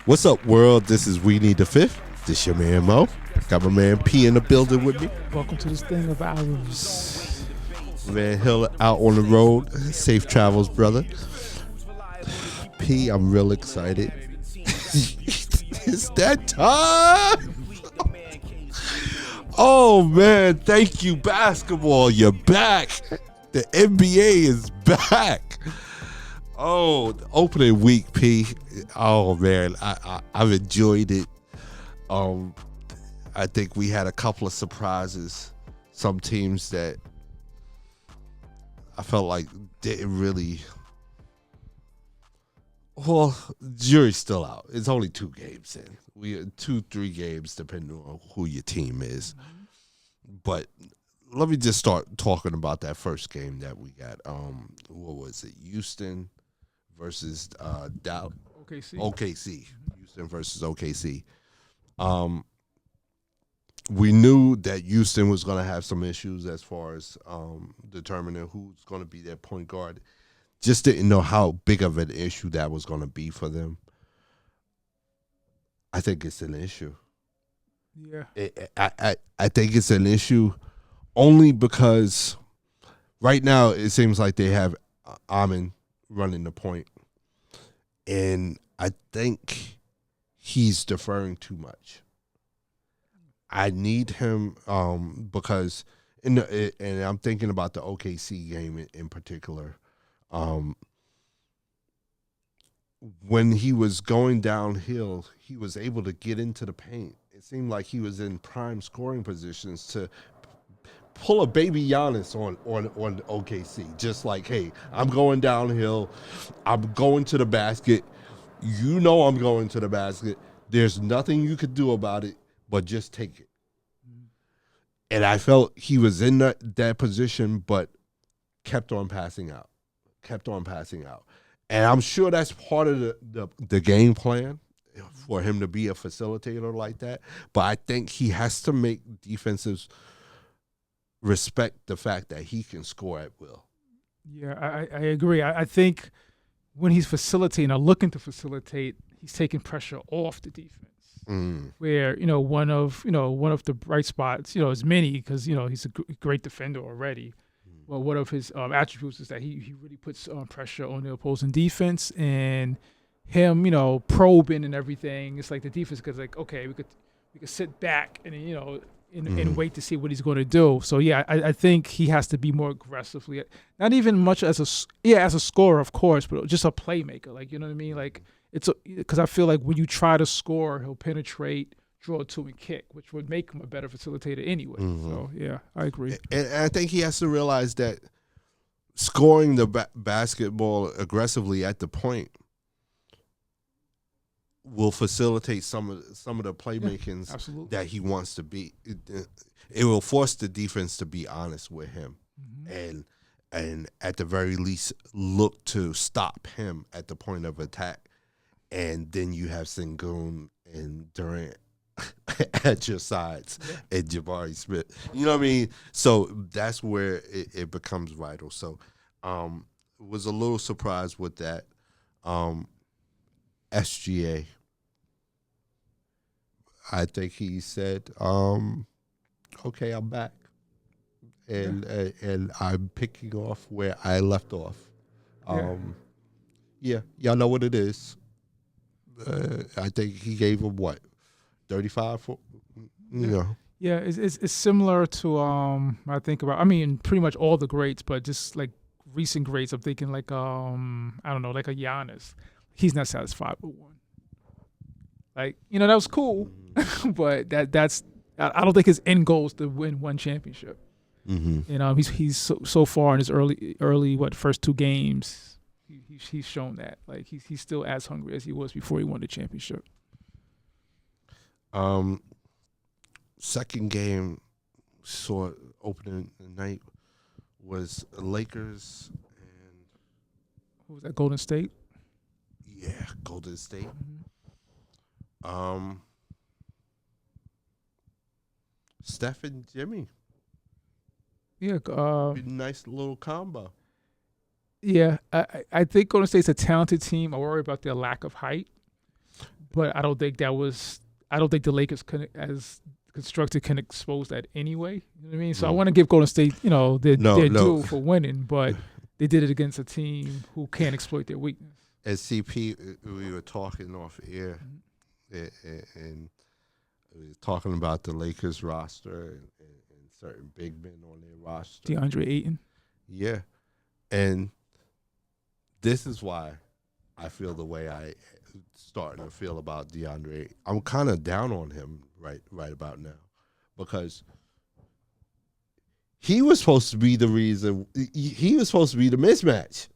What's up, world? This is WeNeeda5th. This your man Mo. Got my man P in the building with me. Welcome to this thing of ours. Man Hill out on the road. Safe travels, brother. P, I'm real excited. It's that time. Oh man, thank you, basketball. You're back. The NBA is back. Oh, the opening week, P. Oh man, I've enjoyed it. I think we had a couple of surprises. Some teams that I felt like didn't really. Well, jury's still out. It's only 2 games in. We 2-3 games depending on who your team is. But let me just start talking about that first game that we got. What was it? Houston versus Dallas. OKC. Houston versus OKC. We knew that Houston was going to have some issues as far as determining who's going to be their point guard. Just didn't know how big of an issue that was going to be for them. I think it's an issue. Yeah. I think it's an issue only because right now it seems like they have Amin running the point. And I think he's deferring too much. I need him because, and I'm thinking about the OKC game in particular. When he was going downhill, he was able to get into the paint. It seemed like he was in prime scoring positions to pull a baby Giannis on OKC. Just like, hey, I'm going downhill. I'm going to the basket. You know I'm going to the basket. There's nothing you could do about it, but just take it. And I felt he was in that position, but kept on passing out. And I'm sure that's part of the game plan for him to be a facilitator like that. But I think he has to make defenses respect the fact that he can score at will. Yeah, I agree. I think when he's facilitating or looking to facilitate, he's taking pressure off the defense. Where one of the bright spots is Minnie, because he's a great defender already. Well, one of his attributes is that he really puts pressure on the opposing defense, and him probing and everything. It's like the defense goes like, okay, we could sit back and and wait to see what he's going to do. So yeah, I think he has to be more aggressively, not even much as a scorer, of course, but just a playmaker. Like, you know what I mean? Like, because I feel like when you try to score, he'll penetrate, draw to, and kick, which would make him a better facilitator anyway. So yeah, I agree. And I think he has to realize that scoring the basketball aggressively at the point will facilitate some of the playmakings that he wants to be. It will force the defense to be honest with him, and at the very least look to stop him at the point of attack. And then you have Sengun and Durant at your sides, and Jabari Smith. You know what I mean? So that's where it becomes vital. So was a little surprised with that. SGA, I think he said, okay, I'm back. And I'm picking off where I left off. Y'all know what it is. I think he gave him what, 35 for, Yeah, it's similar to I think about. I mean, pretty much all the greats, but just like recent greats. I'm thinking like I don't know, like a Giannis. He's not satisfied with one. Like, that was cool, but that's I don't think his end goal is to win one championship. He's so far in his early first 2 games. He's shown that like he's still as hungry as he was before he won the championship. Second game saw opening night was Lakers and who was that? Golden State. Yeah, Golden State. Steph and Jimmy. Yeah, nice little combo. Yeah, I think Golden State's a talented team. I worry about their lack of height. but I don't think the Lakers as constructed can expose that anyway. You know what I mean? So I want to give Golden State, their due for winning, but they did it against a team who can't exploit their weakness. At CP, we were talking off air, and we were talking about the Lakers roster and certain big men on their roster. DeAndre Ayton. Yeah. And this is why I feel the way I starting to feel about DeAndre. I'm kind of down on him right about now, because he was supposed to be the reason. He was supposed to be the mismatch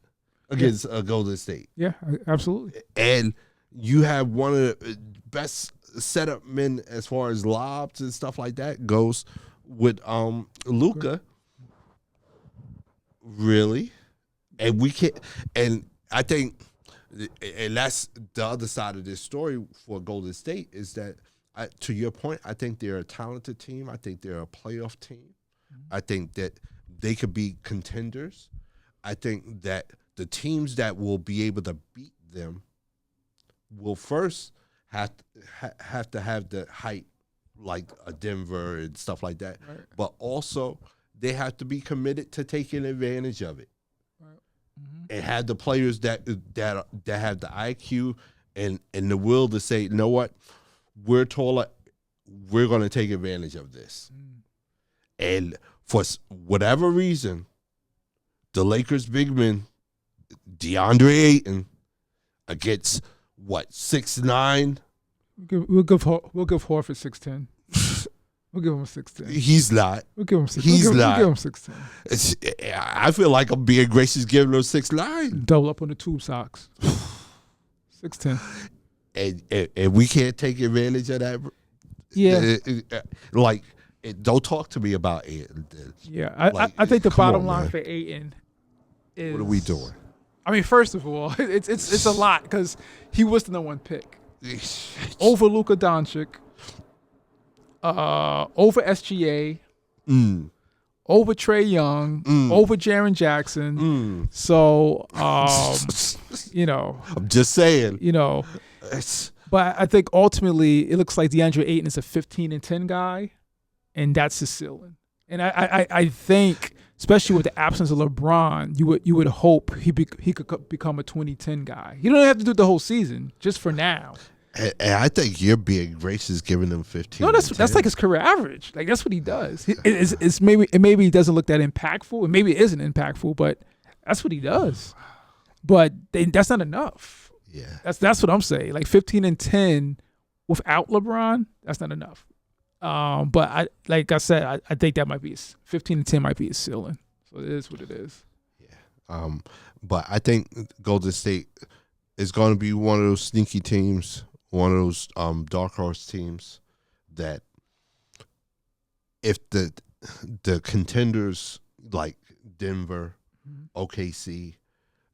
against Golden State. Yeah, absolutely. And you have one of the best setup men as far as lobs and stuff like that goes with Luka. Really? And we can't. And I think, and that's the other side of this story for Golden State, is that, to your point, I think they're a talented team. I think they're a playoff team. I think that they could be contenders. I think that the teams that will be able to beat them will first have to have the height, like a Denver and stuff like that. Right. But also, they have to be committed to taking advantage of it. And have the players that have the IQ and the will to say, you know what, we're taller, we're going to take advantage of this. And for whatever reason, the Lakers big men, DeAndre Ayton, against 6'9". We'll give Horford 6'10". We'll give him 6'10". He's not. We'll give him 6'10". He's not. We'll give him 6'10". I feel like I'm being gracious giving him 6'9". Double up on the tube socks. 6'10". And we can't take advantage of that. Yeah. Don't talk to me about Ayton. Yeah, I think the bottom line for Ayton is, what are we doing? I mean, first of all, it's a lot, because he was the #1 pick over Luka Doncic. Over SGA, over Trae Young, over Jaren Jackson. So, I'm just saying. But I think ultimately it looks like DeAndre Ayton is a 15-10 guy, and that's his ceiling. And I think, especially with the absence of LeBron, you would hope he could become a 20-10 guy. You don't have to do it the whole season, just for now. And I think you're being gracious giving him 15. No, that's like his career average. Like, that's what he does. It's maybe he doesn't look that impactful, and maybe it isn't impactful, but that's what he does. But that's not enough. Yeah, that's what I'm saying. Like 15-10 without LeBron, that's not enough. But like I said, I think that might be 15-10 might be his ceiling. So it is what it is. Yeah. But I think Golden State is going to be one of those sneaky teams. One of those dark horse teams that, if the contenders like Denver, OKC,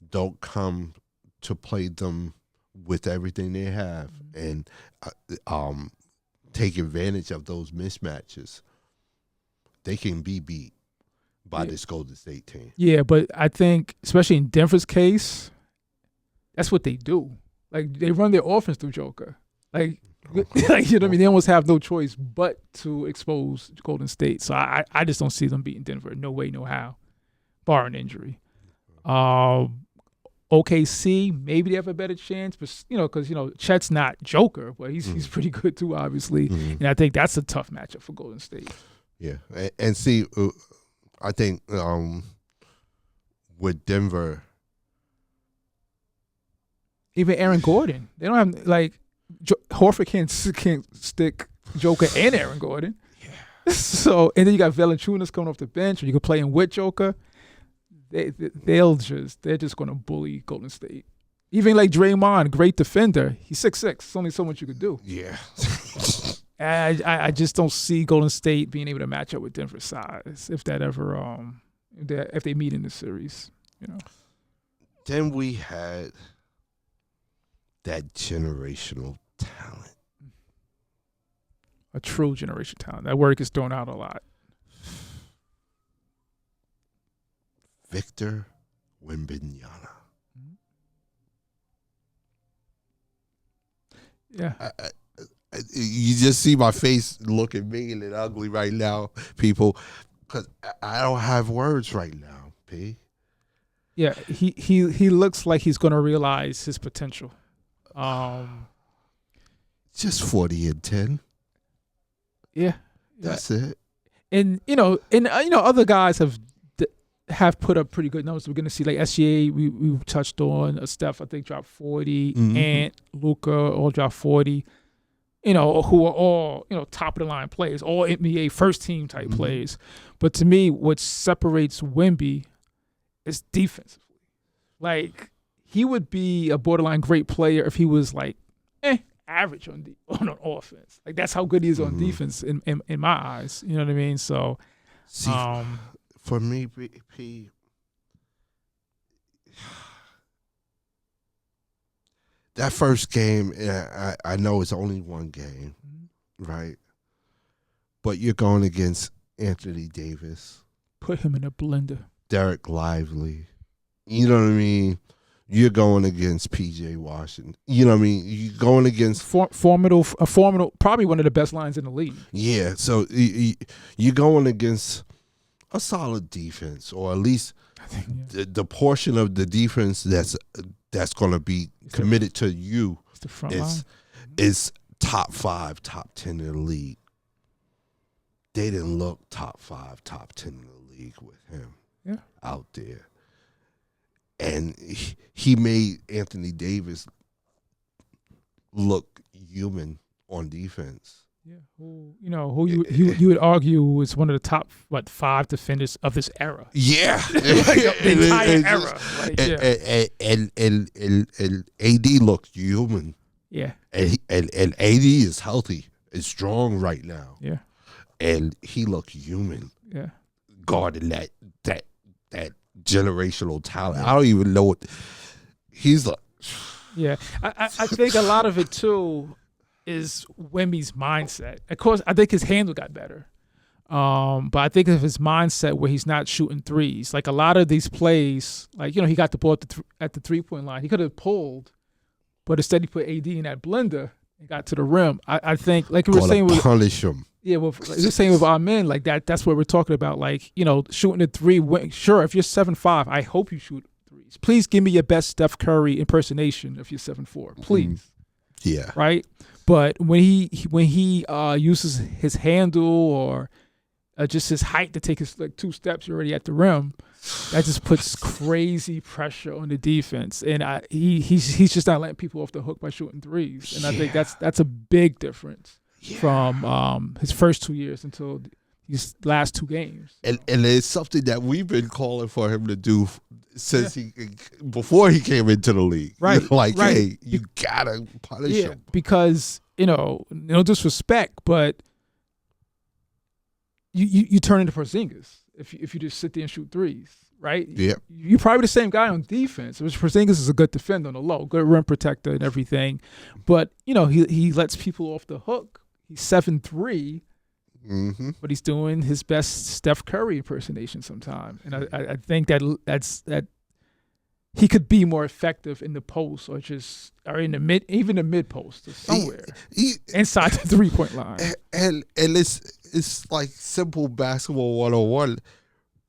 don't come to play them with everything they have and take advantage of those mismatches, they can be beat by this Golden State team. Yeah, but I think, especially in Denver's case, that's what they do. Like, they run their offense through Joker. Like you know what I mean? They almost have no choice but to expose Golden State. So I just don't see them beating Denver. No way, no how, barring injury. OKC, maybe they have a better chance, but because Chet's not Joker, but he's pretty good too, obviously. And I think that's a tough matchup for Golden State. Yeah, and see, I think with Denver. Even Aaron Gordon, they don't have Horford can't stick Joker and Aaron Gordon. Yeah. So, and then you got Valanciunas coming off the bench, or you can play him with Joker. They're just going to bully Golden State. Even like Draymond, great defender, he's 6'6". There's only so much you could do. Yeah. I just don't see Golden State being able to match up with Denver's size if that ever if they meet in the series. Then we had that generational talent. A true generational talent. That word gets thrown out a lot. Victor Wembanyama. Yeah. You just see my face looking mean and ugly right now, people, because I don't have words right now, P. Yeah, he looks like he's going to realize his potential. Just 40-10. Yeah. That's it. And other guys have put up pretty good numbers. We're going to see like SGA, we touched on. Steph, I think, dropped 40. And Luka all dropped 40. Who are all, top of the line players, all NBA first team type players. But to me, what separates Wemby is defensively. Like, he would be a borderline great player if he was like, average on offense. Like, that's how good he is on defense in my eyes. You know what I mean? So, see, for me, P, that first game, I know it's only one game, right? But you're going against Anthony Davis. Put him in a blender. Derek Lively. You know what I mean? You're going against P.J. Washington. You know what I mean? You're going against formidable, probably one of the best lines in the league. Yeah, so you're going against a solid defense, or at least the portion of the defense that's going to be committed to you is top 5, top 10 in the league. They didn't look top 5, top 10 in the league with him out there. And he made Anthony Davis look human on defense. Yeah, who you would argue is one of the top 5 defenders of this era. Yeah, the entire era. And AD looked human. Yeah, and AD is healthy, is strong right now. Yeah, and he looked human. Yeah, guarding that generational talent. I don't even know what he's like. Yeah, I think a lot of it too is Wemby's mindset. Of course, I think his handle got better, but I think of his mindset where he's not shooting threes. Like a lot of these plays, like he got the ball at the 3-point line. He could have pulled, but instead he put AD in that blender and got to the rim. I think, like we were saying, punish him. Yeah, well, like you're saying with our men, like that's what we're talking about. Like, shooting a three. Sure, if you're 7'5", I hope you shoot threes. Please give me your best Steph Curry impersonation if you're 7'4". Please. Yeah. Right. But when he uses his handle or just his height to take his 2 steps, you're already at the rim. That just puts crazy pressure on the defense, and he's just not letting people off the hook by shooting threes. And I think that's a big difference. Yeah. From his first 2 years until these last 2 games. And it's something that we've been calling for him to do since before he came into the league. Right. Hey, you gotta punish him. Because, no disrespect, but you turn into Porzingis if you just sit there and shoot threes. Right? Yeah. You're probably the same guy on defense, which Porzingis is a good defender on the low, good rim protector and everything. But, he lets people off the hook. He's 7'3", but he's doing his best Steph Curry impersonation sometime. And I think that he could be more effective in the post or in the mid post or somewhere inside the 3-point line. And it's like simple basketball 101.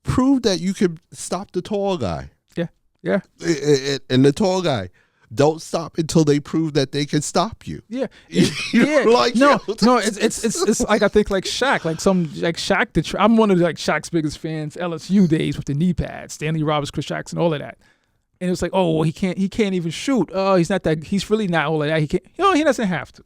Prove that you can stop the tall guy. Yeah. And the tall guy. Don't stop until they prove that they can stop you. Yeah, No, it's like I think like Shaq, Shaq. I'm one of Shaq's biggest fans. LSU days with the knee pads, Stanley Roberts, Chris Jackson, all of that. And it was like, oh, he can't even shoot. Oh, he's really not all of that. He can't. He doesn't have to.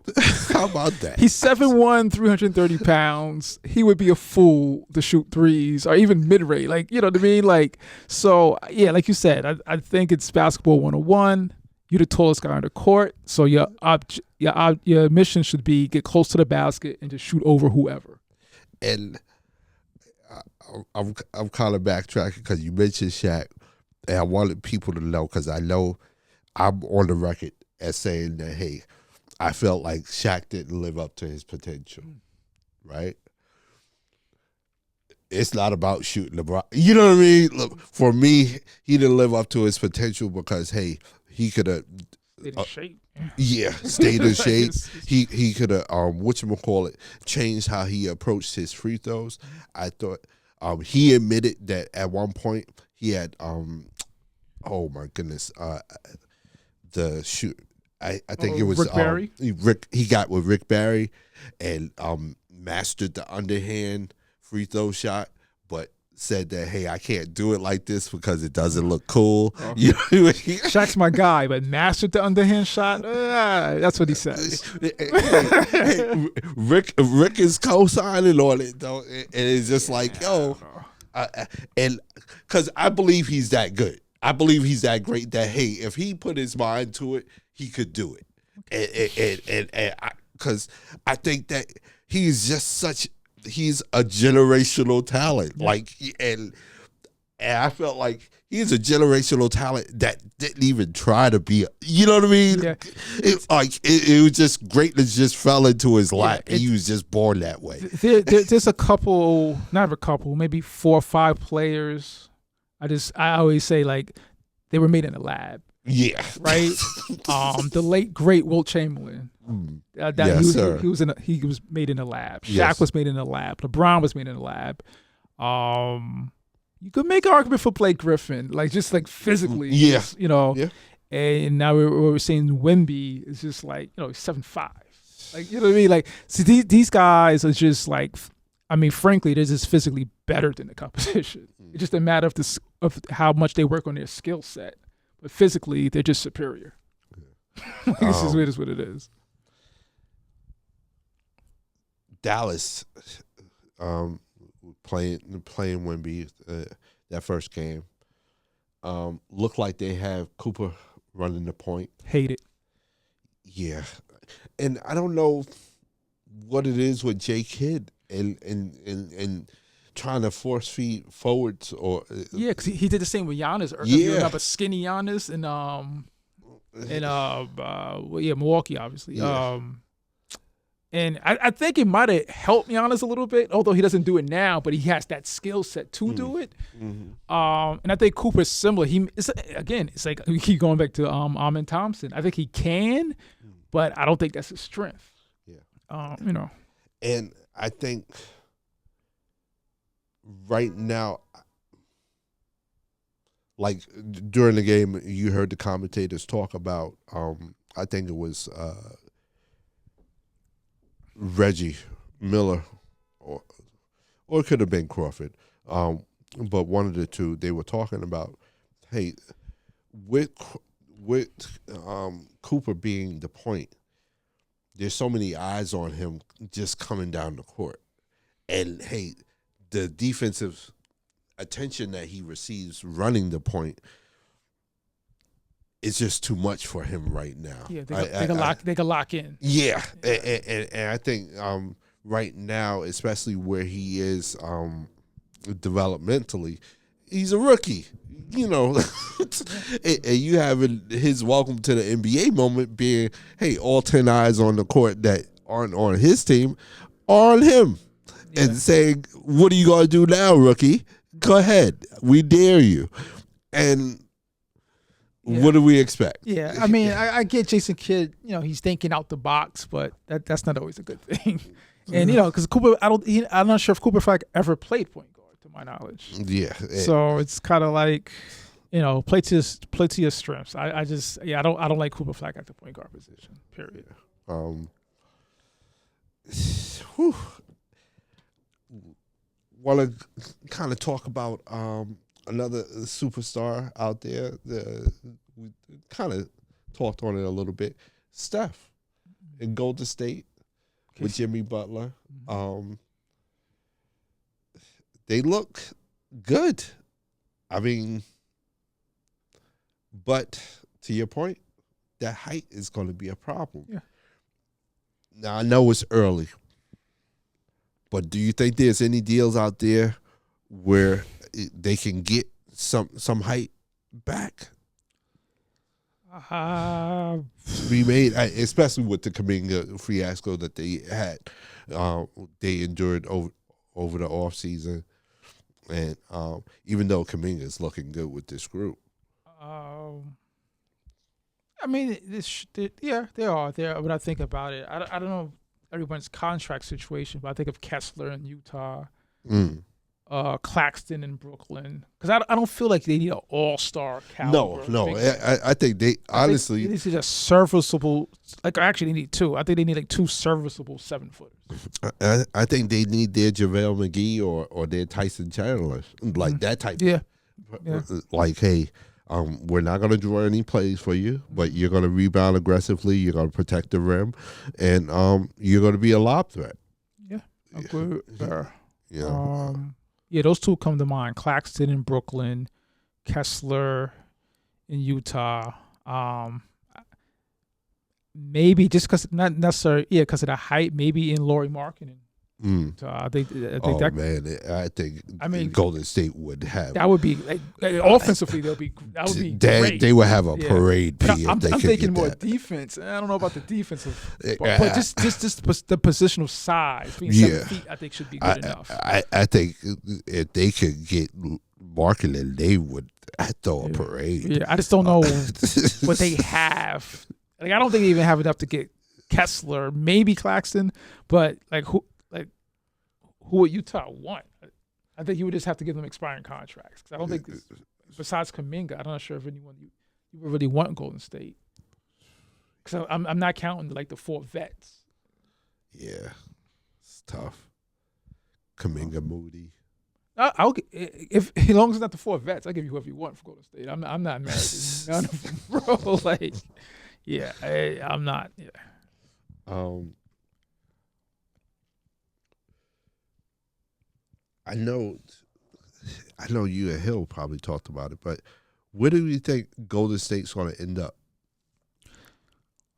How about that? He's 7'1", 330 pounds. He would be a fool to shoot threes or even mid-range. Like, you know what I mean? Like, so yeah, like you said, I think it's basketball 101. You're the tallest guy on the court, so your mission should be get close to the basket and just shoot over whoever. And I'm kind of backtracking because you mentioned Shaq, and I wanted people to know because I know I'm on the record as saying that, hey, I felt like Shaq didn't live up to his potential, right? It's not about shooting LeBron. You know what I mean? Look, for me, he didn't live up to his potential because, hey, he could have Stayed in shape. Stayed in shape. He could have whatchamacallit, changed how he approached his free throws. I thought he admitted that at one point he had oh my goodness, the shoot. I think it was Rick Barry. He got with Rick Barry and mastered the underhand free throw shot, but said that, hey, I can't do it like this because it doesn't look cool. You know, Shaq's my guy, but mastered the underhand shot. That's what he says. Rick is co-signing on it though, and it's just like, yo, and because I believe he's that good. I believe he's that great. That hey, if he put his mind to it, he could do it. And because I think that he's just he's a generational talent. Yeah. Like, and I felt like he's a generational talent that didn't even try to be, you know what I mean? Yeah. It was just greatness just fell into his lap. And he was just born that way. There's a couple, not a couple, maybe 4 or 5 players. I always say like they were made in a lab. Yeah. Right. The late great Wilt Chamberlain. He was made in a lab. Shaq was made in a lab. LeBron was made in a lab. You could make an argument for Blake Griffin, like just like physically. Yeah. Just, you know. Yeah. And now we're seeing Wemby is just like, you know, 7'5". Like, you know what I mean? Like, see, these guys are just like, I mean, frankly, they're just physically better than the competition. It's just a matter of how much they work on their skill set. But physically, they're just superior. This is what it is. Dallas playing Wemby that first game looked like they have Cooper running the point. Hate it. Yeah, and I don't know what it is with Jay Kidd and trying to force feed forwards or because he did the same with Giannis. You remember skinny Giannis and Milwaukee, obviously. Yeah. And I think it might have helped Giannis a little bit, although he doesn't do it now, but he has that skill set to do it. Mm-hmm. And I think Cooper's similar. It's like we keep going back to Amen Thompson. I think he can, but I don't think that's his strength. Yeah. You know. And I think right now, like during the game, you heard the commentators talk about, I think it was Reggie Miller, or it could have been Crawford, but one of the two. They were talking about, hey, with Cooper being the point, there's so many eyes on him just coming down the court, and hey, the defensive attention that he receives running the point is just too much for him right now. Yeah, they can lock in. Yeah, and I think right now, especially where he is developmentally, he's a rookie. You know, and you having his welcome to the NBA moment being, hey, all 10 eyes on the court that aren't on his team are on him. Yeah. And saying, what are you going to do now, rookie? Go ahead. We dare you. And what do we expect? Yeah, I mean, I get Jason Kidd, you know, he's thinking out the box, but that's not always a good thing. And, you know, because Cooper, I'm not sure if Cooper Flag ever played point guard, to my knowledge. Yeah. So it's kind of like, you know, play to your strengths. I don't like Cooper Flag at the point guard position, period. Want to kind of talk about another superstar out there. We kind of talked on it a little bit. Steph in Golden State with Jimmy Butler. They look good. I mean, but to your point, that height is going to be a problem. Yeah. Now, I know it's early. But do you think there's any deals out there where they can get some height back? We made, especially with the Kuminga fiasco that they had, they endured over the offseason. And even though Kuminga is looking good with this group. I mean, they are there. When I think about it, I don't know everyone's contract situation, but I think of Kessler in Utah, Mm. Claxton in Brooklyn, because I don't feel like they need an all-star No, caliber. no. I think they honestly. They need just serviceable. Like actually, they need two. I think they need like two serviceable 7-footers. I think they need their JaVale McGee or their Tyson Chandler, like that type. Yeah. Like, hey, we're not going to draw any plays for you, but you're going to rebound aggressively. You're going to protect the rim, and you're going to be a lob threat. Yeah. Good. Yeah. Yeah, those two come to mind. Claxton in Brooklyn, Kessler in Utah. Maybe just because not necessarily, because of the height. Maybe in Lauri Markkanen. I think that. Man, I mean, Golden State would have. That would be like offensively. That would be great. They would have a parade. I'm thinking more defense. I don't know about the defensive, but just the positional size. Being 7 feet, I think should be good enough. I think if they could get Markkanen, they would throw a parade. Yeah, I just don't know what they have. Like, I don't think they even have enough to get Kessler, maybe Claxton, but who would Utah want? I think you would just have to give them expiring contracts. Because I don't think, besides Kuminga, I'm not sure if anyone you really want in Golden State. Because I'm not counting the 4 vets. Yeah, it's tough. Kuminga, Moody. I'll if as long as it's not the 4 vets, I'll give you whoever you want for Golden State. I'm not married to none of them, bro. I'm not. Yeah. I know you and Hill probably talked about it, but where do you think Golden State's going to end up?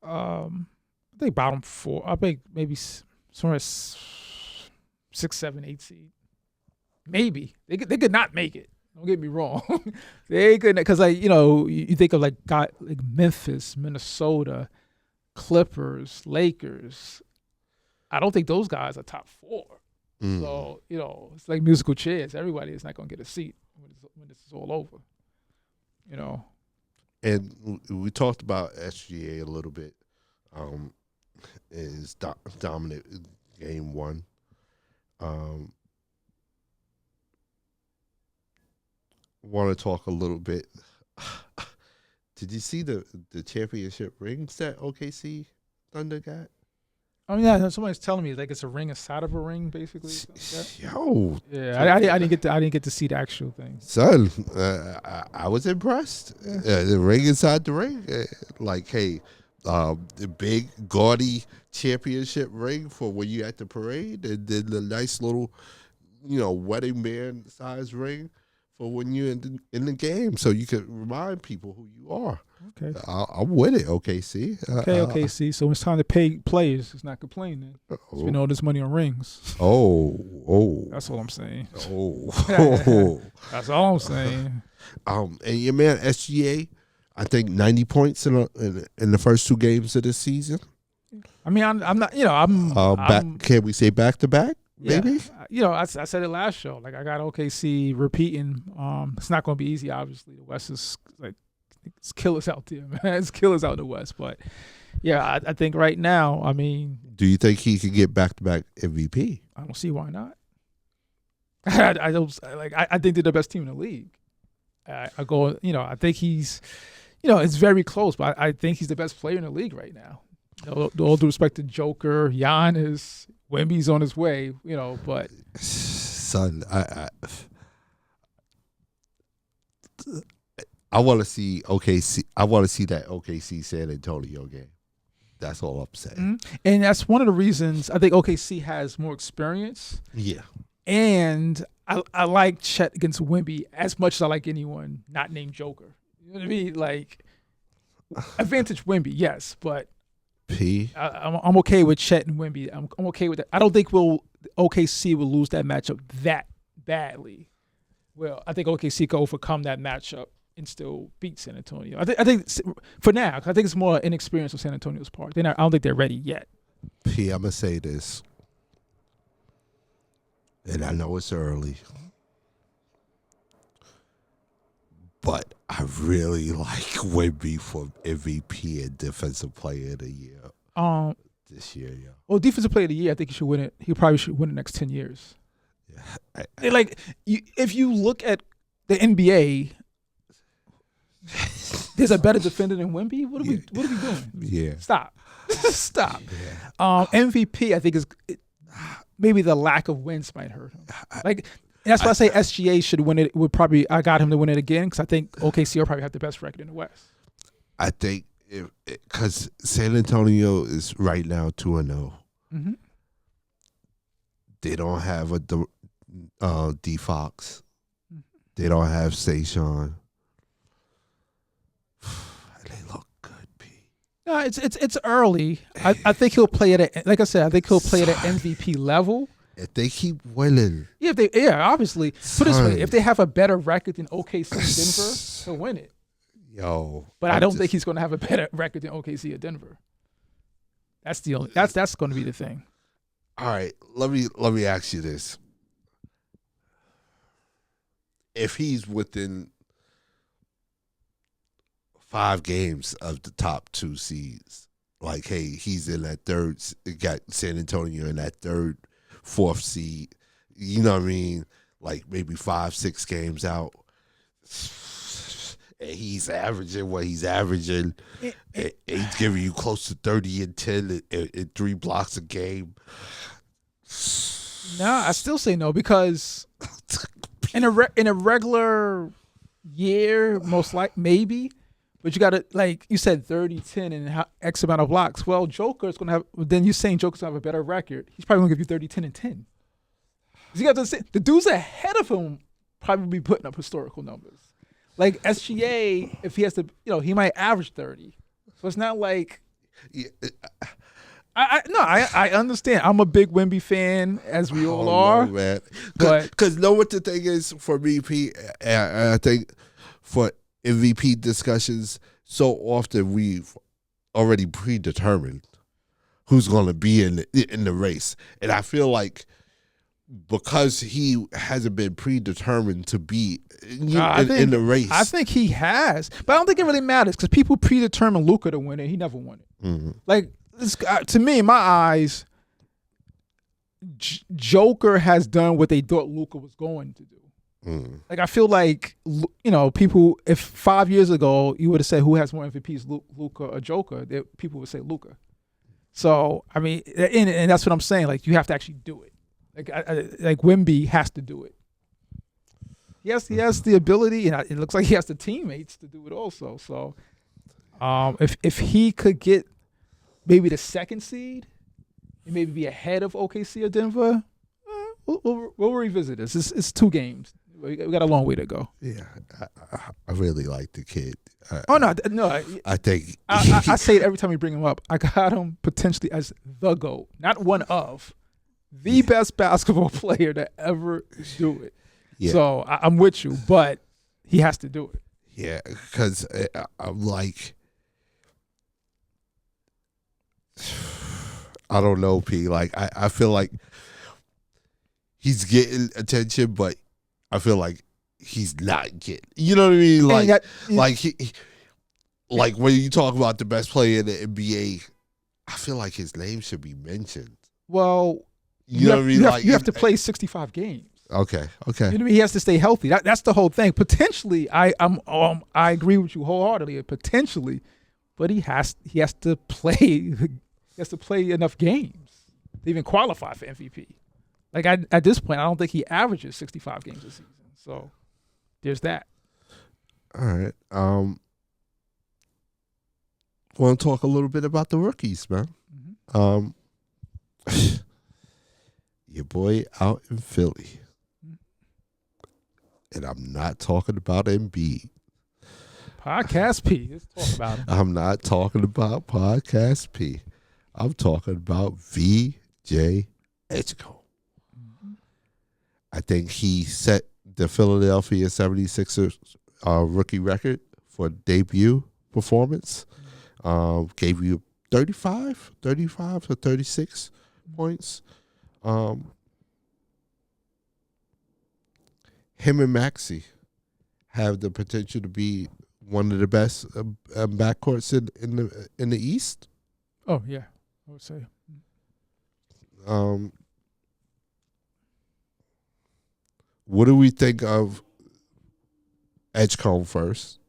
I think bottom 4. I think maybe somewhere 6, 7, 8 seed. Maybe they could not make it. Don't get me wrong. They could, because you think of like Memphis, Minnesota, Clippers, Lakers. I don't think those guys are top 4. So, it's like musical chairs. Everybody is not going to get a seat when this is all over. And we talked about SGA a little bit. Is dominant game 1. Want to talk a little bit. Did you see the championship rings that OKC Thunder got? Oh yeah, somebody's telling me it's a ring inside of a ring, basically. Yo, yeah, I didn't get to see the actual thing. Son, I was impressed. The ring inside the ring, the big gaudy championship ring for when you at the parade, and then the nice little, wedding band size ring for when you're in the game, so you can remind people who you are. Okay, I'm with it. OKC. OKC. So when it's time to pay players, it's not complaining. Spend all this money on rings. Oh. That's what I'm saying. Oh. That's all I'm saying. And your man SGA, I think 90 points in the first 2 games of this season. I mean, I'm not. Can we say back to back? Maybe. I said it last show. I got OKC repeating. It's not going to be easy. Obviously, the West is it's killers out there, man. It's killers out in the West. But yeah, I think right now, I mean, do you think he could get back to back MVP? I don't see why not. I don't I think they're the best team in the league. I think he's, it's very close, but I think he's the best player in the league right now. All due respect to Joker, Giannis, Wemby's on his way, but son, I want to see OKC. I want to see that OKC San Antonio game. That's all I'm saying. Mm-hmm. And that's one of the reasons I think OKC has more experience. Yeah. And I like Chet against Wemby as much as I like anyone not named Joker. You know what I mean? Advantage Wemby, yes, but I'm okay with Chet and Wemby. I'm okay with that. I don't think OKC will lose that matchup that badly. Well, I think OKC can overcome that matchup and still beat San Antonio. I think for now, I think it's more inexperience on San Antonio's part. I don't think they're ready yet. I'm gonna say this, and I know it's early, But I really like Wemby for MVP and Defensive Player of the Year this year, yeah. Well, Defensive Player of the Year, I think he should win it. He probably should win the next 10 years. Yeah, if you look at the NBA, there's a better defender than Wemby. What are we doing? Yeah. Stop. Stop. Yeah. MVP, I think, is maybe the lack of wins might hurt him. That's why I say SGA should win it. I got him to win it again because I think OKC will probably have the best record in the West. I think because San Antonio is right now 2-0. Mm-hmm. They don't have a D Fox. They don't have Sayshawn. They look good, P. No, it's early. I think he'll play like I said, I think he'll play at an MVP level. If they keep winning. Obviously. Put it this way, if they have a better record than OKC and Denver, he'll win it. But I don't think he's going to have a better record than OKC or Denver. That's that's going to be the thing. All right, let me ask you this. If he's within 5 games of the top 2 seeds, like, hey, he's in that third, got San Antonio in that third, 4th seed, you know what I mean? Like maybe 5-6 games out, and he's averaging what he's averaging, and he's giving you close to 30 and 10 and 3 blocks a game. No, I still say no because in a regular year, most like maybe, but you got to, like you said, 30, 10, and X amount of blocks. Well, Joker's going to have. Then you're saying Joker's going to have a better record. He's probably going to give you 30, 10, and 10. You got to say the dudes ahead of him probably be putting up historical numbers. Like SGA, if he has to, he might average 30. So it's not like. Yeah. I understand. I'm a big Wemby fan, as we all are. No, man. Because know what the thing is for me, Pete? I think for MVP discussions, so often we've already predetermined who's going to be in the race. And I feel like because he hasn't been predetermined to be in the race. I think he has. But I don't think it really matters because people predetermined Luka to win it. He never won it. Mm-hmm. Like, to me, in my eyes, Joker has done what they thought Luka was going to do. Mm. Like, I feel like, people, if 5 years ago you would have said who has more MVPs, Luka or Joker, people would say Luka. So, I mean, and that's what I'm saying. Like, you have to actually do it. Like Wemby has to do it. He has the ability, and it looks like he has the teammates to do it also. So, if he could get maybe the 2nd seed and maybe be ahead of OKC or Denver, we'll revisit this. It's 2 games. We got a long way to go. Yeah, I really like the kid. I think I say it every time we bring him up. I got him potentially as the GOAT, not one of, the best basketball player to ever do it. Yeah. So I'm with you, but he has to do it. Yeah, because I'm like, I don't know, P. Like, I feel like he's getting attention, but I feel like he's not getting. You know what I mean? Like when you talk about the best player in the NBA, I feel like his name should be mentioned. Well, you know what I mean? You have to play 65 games. Okay. You know what I mean? He has to stay healthy. That's the whole thing. Potentially, I agree with you wholeheartedly. Potentially, but he has to play. He has to play enough games to even qualify for MVP. Like at this point, I don't think he averages 65 games a season. So there's that. All right. Want to talk a little bit about the rookies, man? Mm-hmm. Your boy out in Philly. And I'm not talking about Embiid. Podcast P. Let's talk about him. I'm not talking about Podcast P. I'm talking about VJ Edgecombe. Mm-hmm. I think he set the Philadelphia 76ers rookie record for debut performance. Gave you 35 to 36 points. Him and Maxey have the potential to be one of the best backcourts in the East. Oh yeah, I would say. What do we think of Edgecombe first?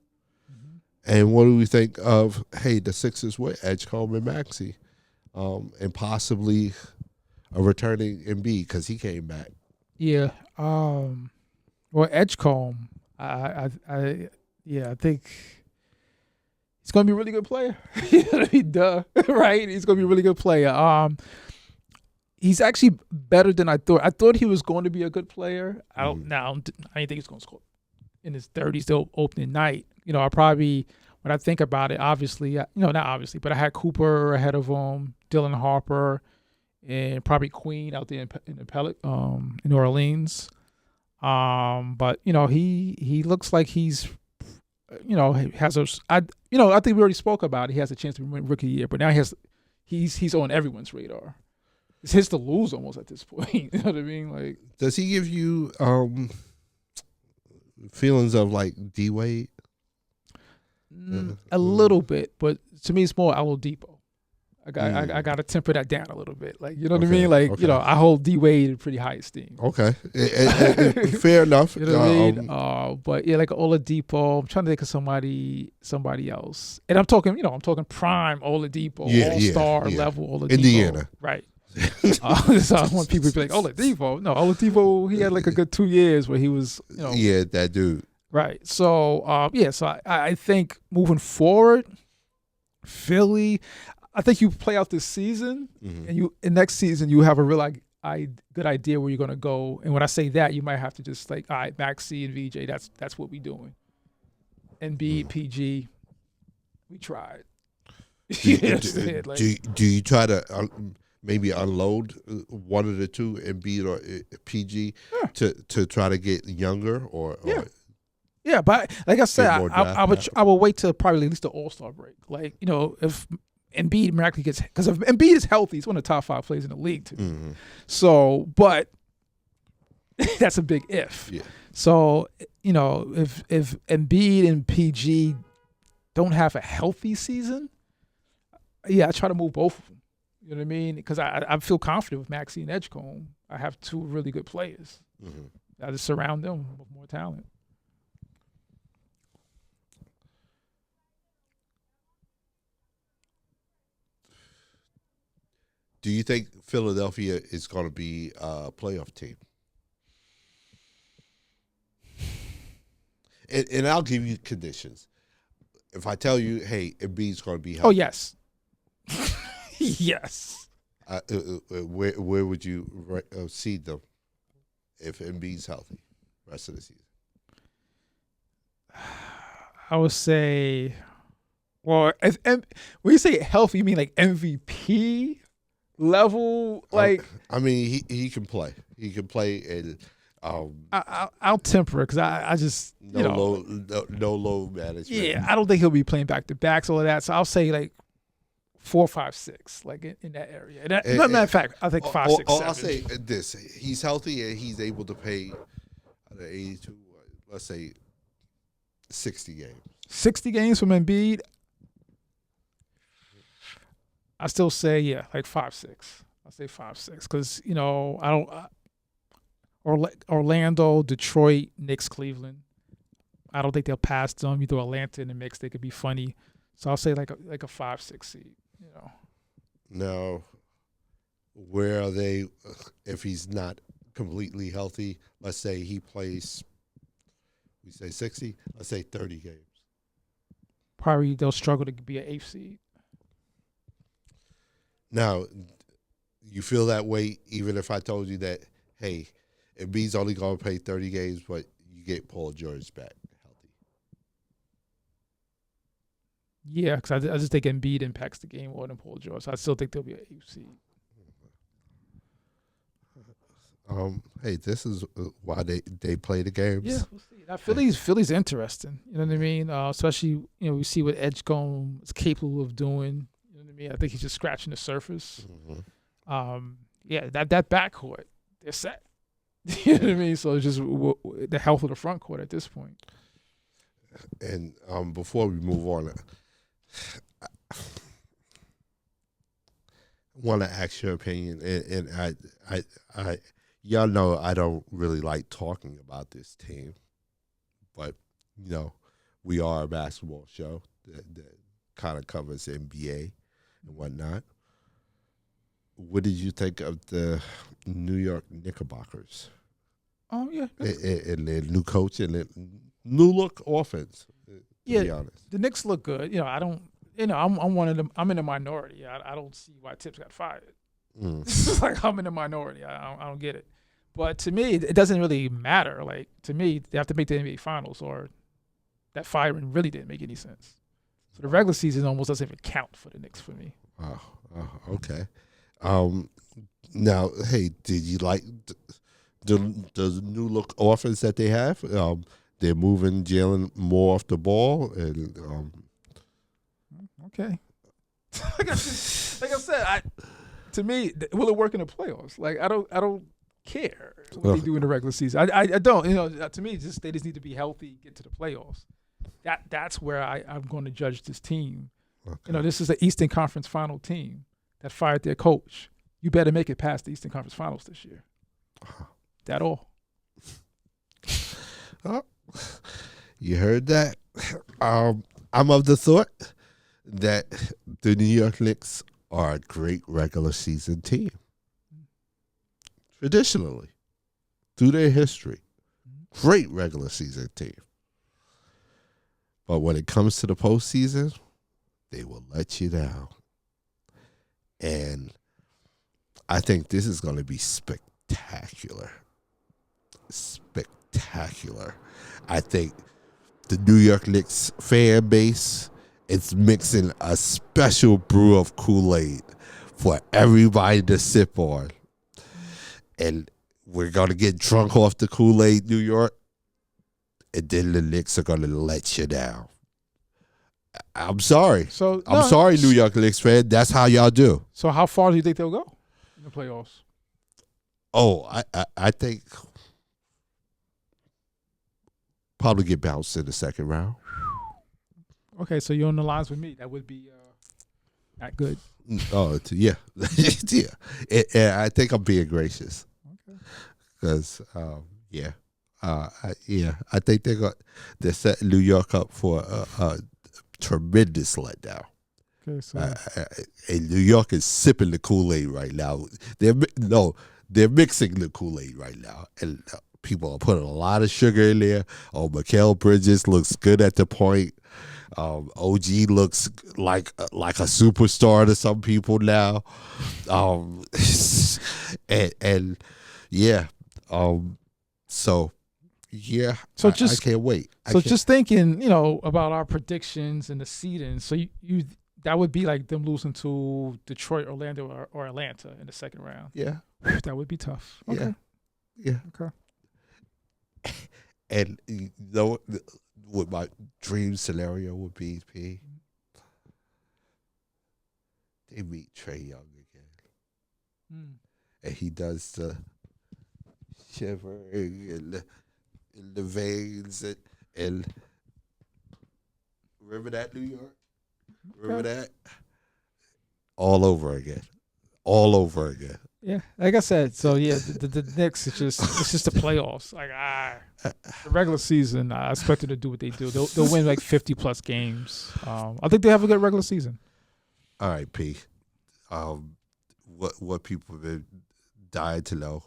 And what do we think of, the Sixers with Edgecombe and Maxey? And possibly a returning Embiid because he came back. Yeah. Well, Edgecombe, I think he's going to be a really good player. Duh, right? He's going to be a really good player. He's actually better than I thought. I thought he was going to be a good player. I didn't think he's going to score in his 30s, the opening night. When I think about it, obviously, not obviously, but I had Cooper ahead of him, Dylan Harper, and probably Queen out there in New Orleans. But he looks like he's, has a. I think we already spoke about it. He has a chance to win Rookie of the Year, but now he's on everyone's radar. It's his to lose almost at this point. You know what I mean? Like, does he give you feelings of like D Wade? A little bit, but to me, it's more Oladipo. I got to temper that down a little bit. Like, you know what I mean? Like, I hold D Wade in pretty high esteem. Okay, fair enough. You know what I mean? But yeah, like Oladipo. I'm trying to think of somebody else, and I'm talking prime Oladipo, all-star level Oladipo. Indiana, right? So I want people to be like Oladipo. No, Oladipo. He had like a good 2 years where he was, that dude. Right. So, so I think moving forward, Philly, I think you play out this season, and next season you have a real good idea where you're going to go. And when I say that, you might have to just like, all right, Maxey and VJ, that's what we're doing. Embiid, PG, we tried. Do you try to maybe unload one of the two, Embiid or PG, to try to get younger or Yeah, but like I said, I would wait till probably at least the All-Star break. Like, if Embiid miraculously gets, because if Embiid is healthy, he's one of the top 5 players in the league too. Mm-hmm. So, but that's a big if. Yeah. So, if Embiid and PG don't have a healthy season, I try to move both of them. You know what I mean? Because I feel confident with Maxey and Edgecombe. I have 2 really good players. Mm-hmm. I just surround them with more talent. Do you think Philadelphia is going to be a playoff team? And I'll give you conditions. If I tell you, hey, Embiid's going to be healthy. Oh, yes. Yes. Where would you seed them if Embiid's healthy rest of the season? I would say, well, when you say healthy, you mean like MVP level? Like, I mean, he can play. He can play, and I'll temper it because I just no low management. Yeah, I don't think he'll be playing back to backs, all of that. So I'll say like 4, 5, 6, like in that area. And matter of fact, I think 5, 6, 7. I'll say this: he's healthy and he's able to play 82. Let's say 60 games. 60 games from Embiid. I still say like 5, 6. I'll say 5, 6 because I don't. Orlando, Detroit, Knicks, Cleveland. I don't think they'll pass them. You throw Atlanta in the mix, they could be funny. So I'll say like a 5, 6 seed. Now, where are they if he's not completely healthy? Let's say he plays. We say 60. Let's say 30 games. Probably they'll struggle to be an 8th seed. Now, you feel that way even if I told you that, hey, Embiid's only going to play 30 games, but you get Paul George back healthy. Yeah, because I just think Embiid impacts the game more than Paul George. So I still think they'll be an 8th seed. Hey, this is why they play the games. Yeah, we'll see. Now, Philly's interesting. You know what I mean? Especially, we see what Edgecombe is capable of doing. You know what I mean? I think he's just scratching the surface. Mm-hmm. That backcourt, they're set. You know what I mean? So it's just the health of the front court at this point. And before we move on, I want to ask your opinion. And I, y'all know I don't really like talking about this team, but we are a basketball show that kind of covers NBA and whatnot. What did you think of the New York Knickerbockers? Oh yeah, And their new coach and their new look offense. To be honest, the Knicks look good. I don't. I'm one of them. I'm in the minority. I don't see why Tips got fired. It's like I'm in the minority. I don't get it. But to me, it doesn't really matter. Like to me, they have to make the NBA Finals, or that firing really didn't make any sense. So the regular season almost doesn't even count for the Knicks for me. Oh, okay. Now, hey, did you like the new look offense that they have? They're moving Jalen more off the ball, and okay. like I said, to me, will it work in the playoffs? Like I don't care what they do in the regular season. I don't. To me, they just need to be healthy, get to the playoffs. That's where I'm going to judge this team. Okay. This is the Eastern Conference Final team that fired their coach. You better make it past the Eastern Conference Finals this year. That all. Oh, you heard that? I'm of the thought that the New York Knicks are a great regular season team. Traditionally, through their history, great regular season team. But when it comes to the postseason, they will let you down. And I think this is going to be spectacular. Spectacular. I think the New York Knicks fan base is mixing a special brew of Kool-Aid for everybody to sip on. And we're going to get drunk off the Kool-Aid, New York. And then the Knicks are going to let you down. I'm sorry. I'm sorry, New York Knicks fan. That's how y'all do. So how far do you think they'll go in the playoffs? Oh, I think probably get bounced in the second round. Okay, so you're on the lines with me. That would be not good. Oh, yeah. Yeah. And I think I'm being gracious. Okay. Because, I think they're setting New York up for a tremendous letdown. Okay, so and New York is sipping the Kool-Aid right now. They're mixing the Kool-Aid right now, and people are putting a lot of sugar in there. Oh, Mikal Bridges looks good at the point. OG looks like a superstar to some people now. I can't wait. Just thinking, about our predictions and the seedings. So you that would be like them losing to Detroit, Orlando, or Atlanta in the second round. Yeah, that would be tough. Okay. Yeah. Okay. And what my dream scenario would be, P. They meet Trae Young again, and he does the shivering in the veins and remember that, New York? Remember that? All over again. Yeah, like I said, so yeah, the Knicks it's just the playoffs. Like the regular season, I expect them to do what they do. They'll win like 50+ games. I think they have a good regular season. All right, P. What people have been dying to know.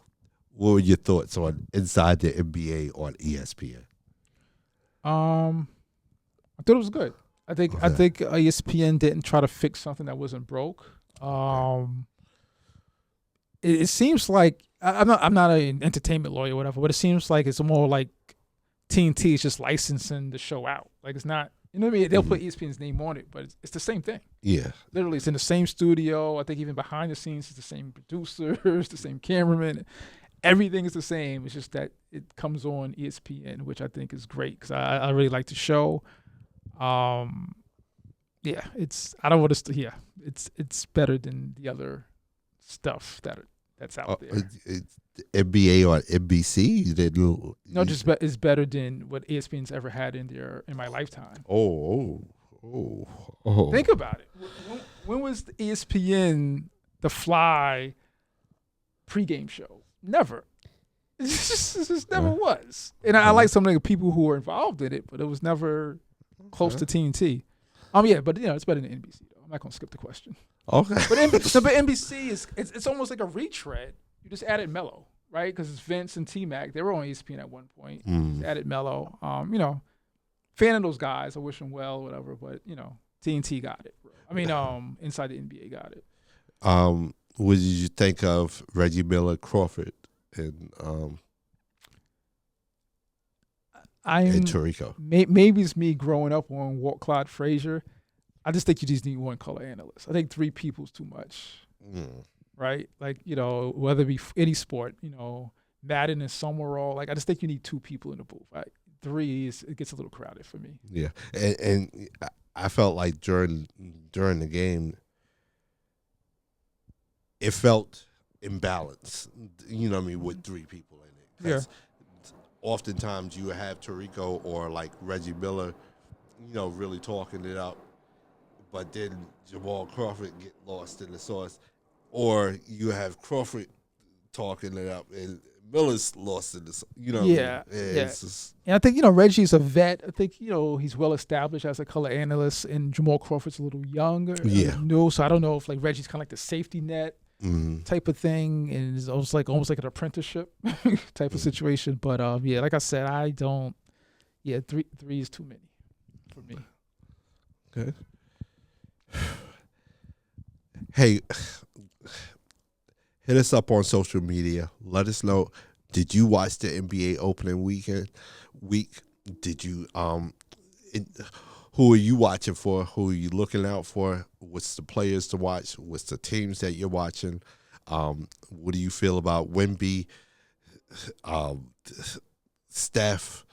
What were your thoughts on Inside the NBA on ESPN? I thought it was good. I think ESPN didn't try to fix something that wasn't broke. It seems like I'm not an entertainment lawyer or whatever, but it seems like it's more like TNT is just licensing the show out. Like it's not, you know what I mean? They'll put ESPN's name on it, but it's the same thing. Yeah. Literally, it's in the same studio. I think even behind the scenes, it's the same producers, the same cameraman. Everything is the same. It's just that it comes on ESPN, which I think is great because I really like the show. It's better than the other stuff that that's out there. NBA or NBC? No, just it's better than what ESPN's ever had in my lifetime. Oh. Think about it. When was the ESPN the Fly pregame show? Never. It just never was. And I like some of the people who were involved in it, but it was never close to TNT. Yeah, but it's better than NBC though. I'm not gonna skip the question. Okay. But NBC it's almost like a retread. You just added Mello, right? Because it's Vince and T-Mac. They were on ESPN at one point. Just added Mello. Fan of those guys. I wish them well, whatever. But TNT got it. Bro. I mean, Inside the NBA got it. What did you think of Reggie Miller, Crawford, and Tarico? Maybe it's me growing up on Walt Clyde Frazier. I just think you just need one color analyst. I think 3 people's too much. Right? Like, whether it be any sport, Madden and Summerall, like I just think you need 2 people in the booth. 3 it gets a little crowded for me. Yeah. And I felt like during the game it felt imbalanced, with 3 people in it. Yeah. Oftentimes you have Tarico or like Reggie Miller, really talking it up, but then Jamal Crawford get lost in the sauce. Or you have Crawford talking it up and Miller's lost in the, Yeah. Just, and I think, Reggie's a vet. I think, he's well established as a color analyst, and Jamal Crawford's a little younger. New. So I don't know if like Reggie's kind of like the safety net type of thing, and it's almost like an apprenticeship type of situation. But like I said, I don't. Yeah, three is too many for me. Okay. Hey, hit us up on social media. Let us know. Did you watch the NBA opening week? Did you who are you watching for? Who are you looking out for? What's the players to watch? What's the teams that you're watching? What do you feel about Wemby, Steph,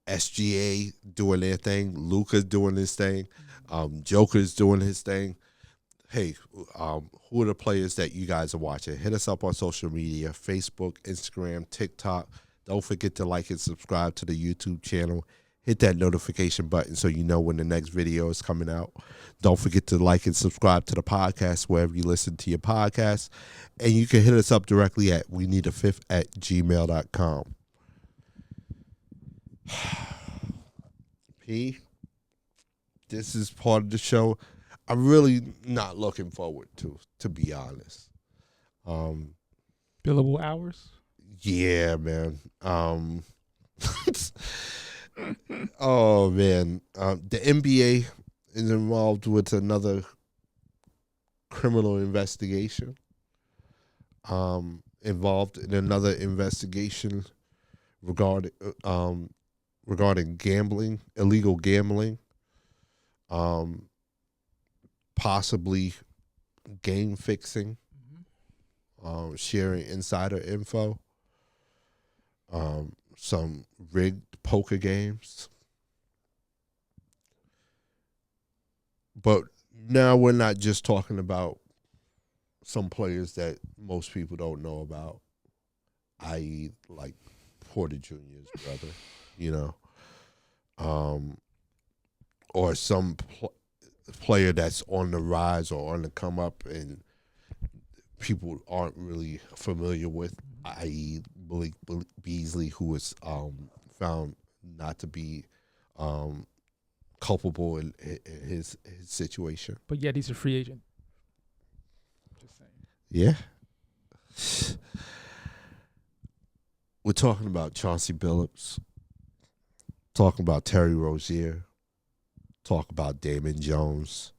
SGA doing their thing, Luka's doing his thing, Joker's doing his thing? Hey, who are the players that you guys are watching? Hit us up on social media, Facebook, Instagram, TikTok. Don't forget to like and subscribe to the YouTube channel. Hit that notification button so you know when the next video is coming out. Don't forget to like and subscribe to the podcast wherever you listen to your podcast. And you can hit us up directly at WeNeeda5th@gmail.com. P, this is part of the show I'm really not looking forward to be honest. Billable hours? Yeah, man. Oh, man. The NBA is involved with another criminal investigation. Involved in another investigation regarding gambling, illegal gambling. Possibly game fixing, sharing insider info, some rigged poker games. But now we're not just talking about some players that most people don't know about, i.e. like Porter Jr.'s brother, or some player that's on the rise or on the come up and people aren't really familiar with, i.e. Malik Beasley, who was found not to be culpable in his situation. But yet he's a free agent. Just saying. Yeah. We're talking about Chauncey Billups, talking about Terry Rozier, talk about Damon Jones,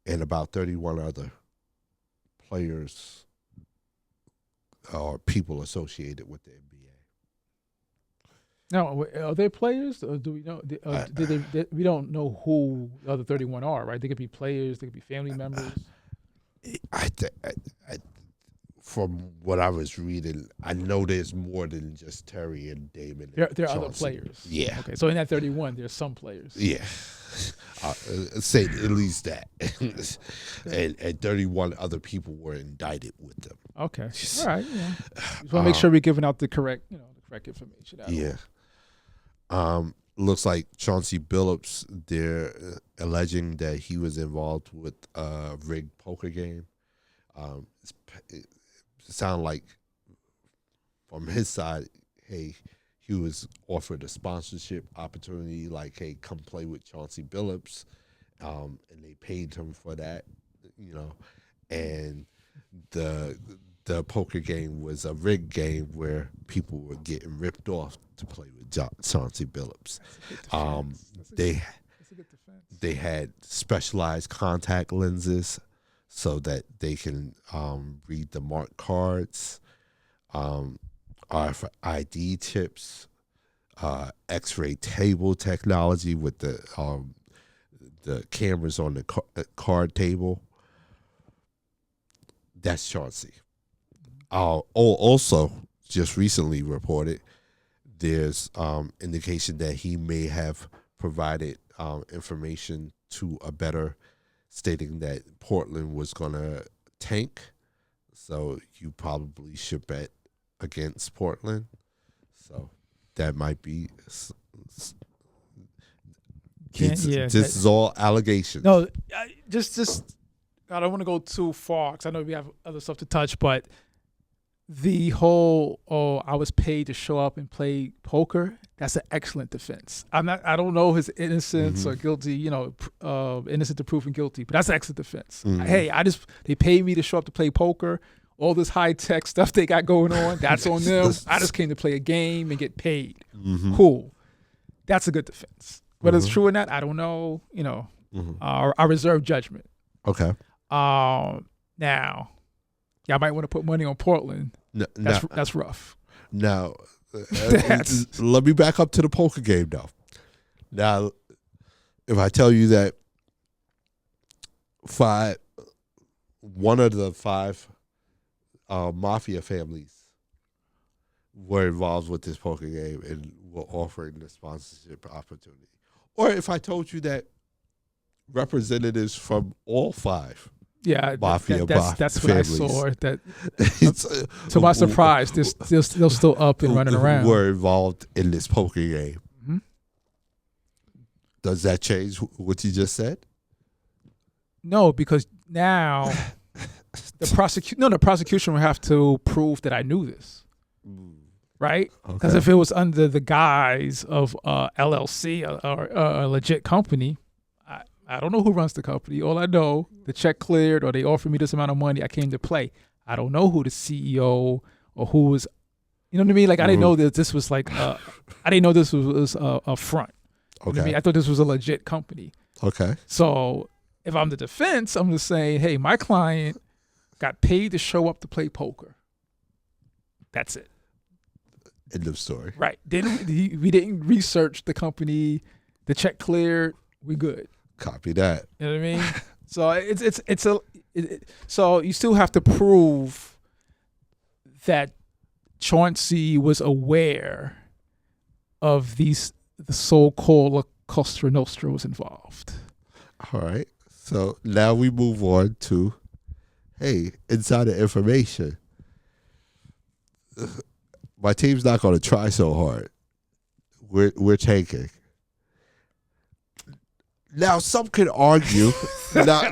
and about 31 other players or people associated with the NBA. Now, are they players, or do we know? We don't know who the other 31 are, right? They could be players, they could be family members. From what I was reading, I know there's more than just Terry and Damon. There are other players. Yeah. Okay, so in that 31, there's some players. Yeah. Say at least that. and 31 other people were indicted with them. Okay. All right. Yeah. Just want to make sure we're giving out the correct information. Yeah. Looks like Chauncey Billups, they're alleging that he was involved with a rigged poker game. It sounded like from his side, hey, he was offered a sponsorship opportunity, like, hey, come play with Chauncey Billups, and they paid him for that, and the poker game was a rigged game where people were getting ripped off to play with Chauncey Billups. They had specialized contact lenses so that they can read the marked cards, RFID chips, X-ray table technology with the cameras on the card table. That's Chauncey. Also, just recently reported, there's indication that he may have provided information to a bettor stating that Portland was going to tank. So you probably should bet against Portland. So that might be. This is all allegations. No, just I don't want to go too far because I know we have other stuff to touch, but the whole I was paid to show up and play poker, that's an excellent defense. I don't know his innocence or guilty, innocent to proven guilty, but that's an excellent defense. Hey, they paid me to show up to play poker. All this high tech stuff they got going on, that's on them. I just came to play a game and get paid. Cool. That's a good defense. Whether it's true or not, I don't know. I reserve judgment. Okay. Now, y'all might want to put money on Portland. That's rough. Now, let me back up to the poker game, though. Now, if I tell you that one of the five mafia families were involved with this poker game and were offering the sponsorship opportunity, or if I told you that representatives from all five mafia that's families, what I saw. To my surprise, they're still up and running around. Were involved in this poker game. Mm-hmm. Does that change what you just said? No, because now the prosecution will have to prove that I knew this, right? Because if it was under the guise of LLC or a legit company, I don't know who runs the company. All I know, the check cleared or they offered me this amount of money, I came to play. I don't know who the CEO or who was, you know what I mean? Like, I didn't know that this was like, I didn't know this was a front. You know what I mean? I thought this was a legit company. Okay. So if I'm the defense, I'm just saying, hey, my client got paid to show up to play poker. That's it. End of story. Right. We didn't research the company. The check cleared. We good. Copy that. You know what I mean? So so you still have to prove that Chauncey was aware of the so-called Cosa Nostra was involved. All right. So now we move on to, hey, insider information. My team's not going to try so hard. We're tanking. Now, some could argue. now,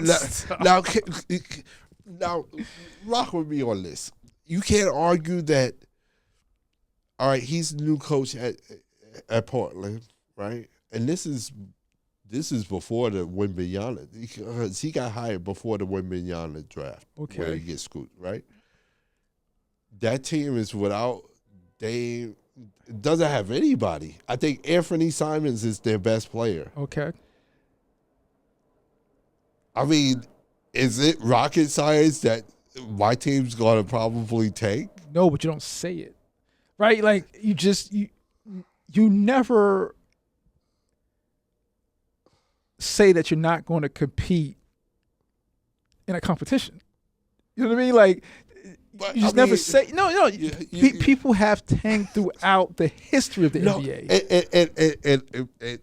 rock with me on this. You can't argue that. All right, he's the new coach at Portland, right? And this is before the Wembanyama, because he got hired before the Wembanyama draft, where he gets screwed, right? That team is without Dame. Doesn't have anybody. I think Anthony Simons is their best player. Okay. I mean, is it rocket science that my team's going to probably tank? No, but you don't say it, right? Like you never say that you're not going to compete in a competition. You know what I mean? Like you just never say no. People have tanked throughout the history of the NBA.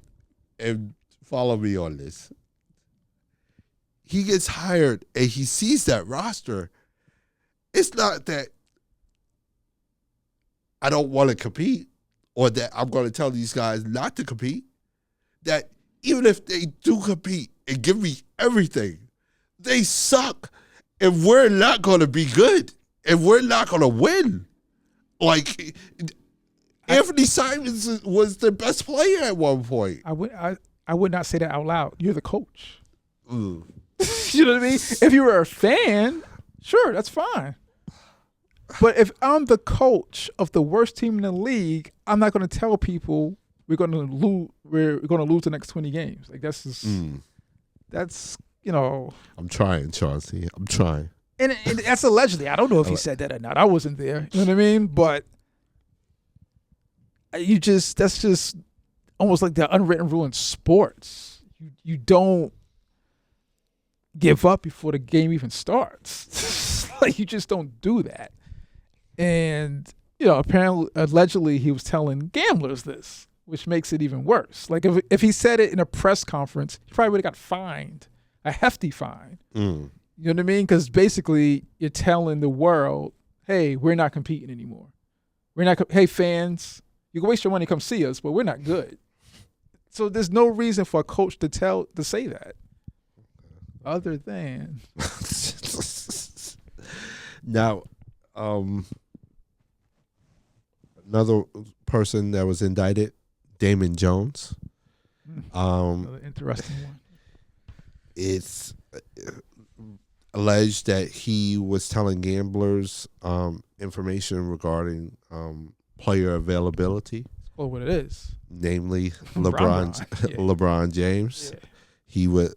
And follow me on this. He gets hired and he sees that roster. It's not that I don't want to compete or that I'm going to tell these guys not to compete. That even if they do compete and give me everything, they suck. And we're not going to be good. And we're not going to win. Like, Anthony Simons was the best player at one point. I would not say that out loud. You're the coach. Mm. You know what I mean? If you were a fan, sure, that's fine. But if I'm the coach of the worst team in the league, I'm not going to tell people we're going to lose. We're going to lose the next 20 games. Like that's you know. I'm trying, Chauncey. I'm trying. And that's allegedly. I don't know if he said that or not. I wasn't there. You know what I mean? But that's just almost like the unwritten rule in sports. You don't give up before the game even starts. Like you just don't do that. And apparently, allegedly, he was telling gamblers this, which makes it even worse. Like if he said it in a press conference, he probably would have got fined, a hefty fine. Mm. You know what I mean? Because basically, you're telling the world, "Hey, we're not competing anymore. We're not. Hey, fans, you can waste your money to come see us, but we're not good." So there's no reason for a coach to say that, other than now, another person that was indicted, Damon Jones. Another interesting one. It's alleged that he was telling gamblers information regarding player availability. Well, what it is, namely LeBron James. Yeah. He would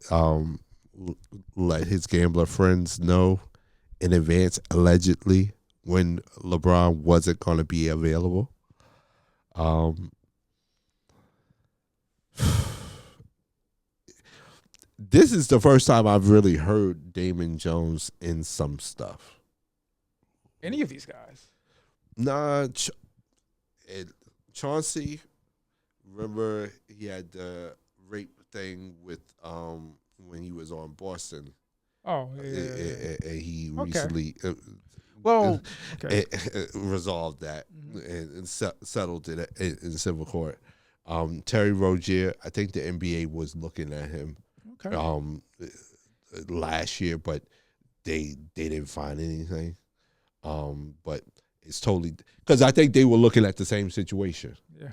let his gambler friends know in advance, allegedly, when LeBron wasn't going to be available. This is the first time I've really heard Damon Jones in some stuff. Any of these guys? Nah, Chauncey, remember he had the rape thing with when he was on Boston. Oh, yeah. And he recently resolved that and settled it in civil court. Terry Rozier, I think the NBA was looking at him last year, but they didn't find anything. But it's totally because I think they were looking at the same situation. Yeah,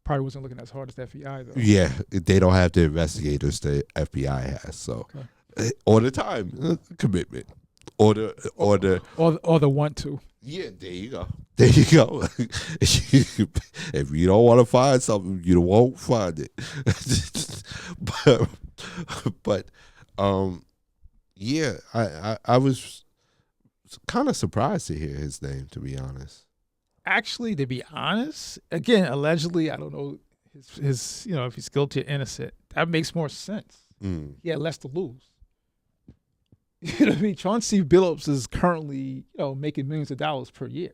probably wasn't looking as hard as the FBI though. Yeah, they don't have the investigators the FBI has, so all the time commitment, or the want to. Yeah, there you go. If you don't want to find something, you won't find it. but yeah, I was kind of surprised to hear his name, to be honest. Actually, to be honest, again, allegedly, I don't know his if he's guilty or innocent. That makes more sense. He had less to lose. You know what I mean? Chauncey Billups is currently, making millions of dollars per year.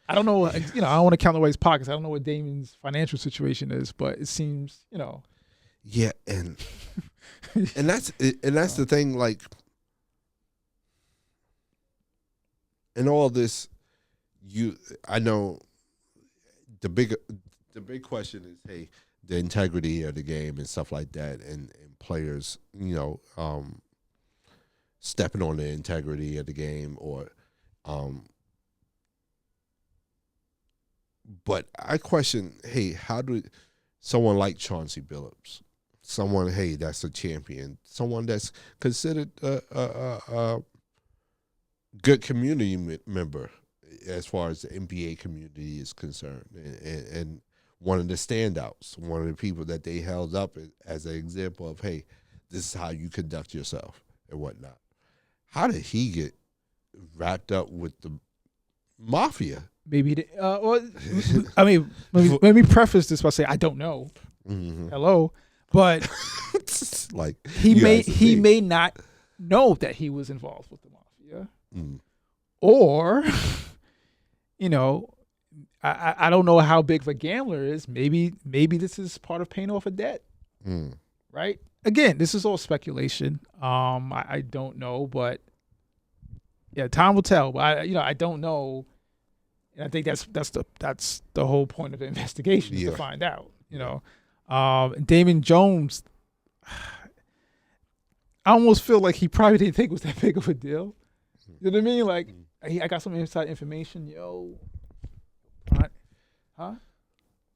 I don't know, I don't want to count away his pockets. I don't know what Damon's financial situation is, but it seems, Yeah, and that's the thing, like, in all this, I know the big question is, hey, the integrity of the game and stuff like that, and players, stepping on the integrity of the game, or, but I question, hey, how do someone like Chauncey Billups, someone, hey, that's a champion, someone that's considered a good community member as far as the NBA community is concerned, and one of the standouts, one of the people that they held up as an example of, hey, this is how you conduct yourself and whatnot. How did he get wrapped up with the mafia? Maybe, I mean, let me preface this by saying I don't know. Mm-hmm. Hello, but like he may not know that he was involved with the mafia, or I don't know how big of a gambler is. Maybe this is part of paying off a debt. right? Again, this is all speculation. I don't know, but yeah, time will tell. But I don't know, and I think that's the whole point of the investigation is to find out. Damon Jones, I almost feel like he probably didn't think it was that big of a deal. You know what I mean? Like, I got some inside information. Yo, huh?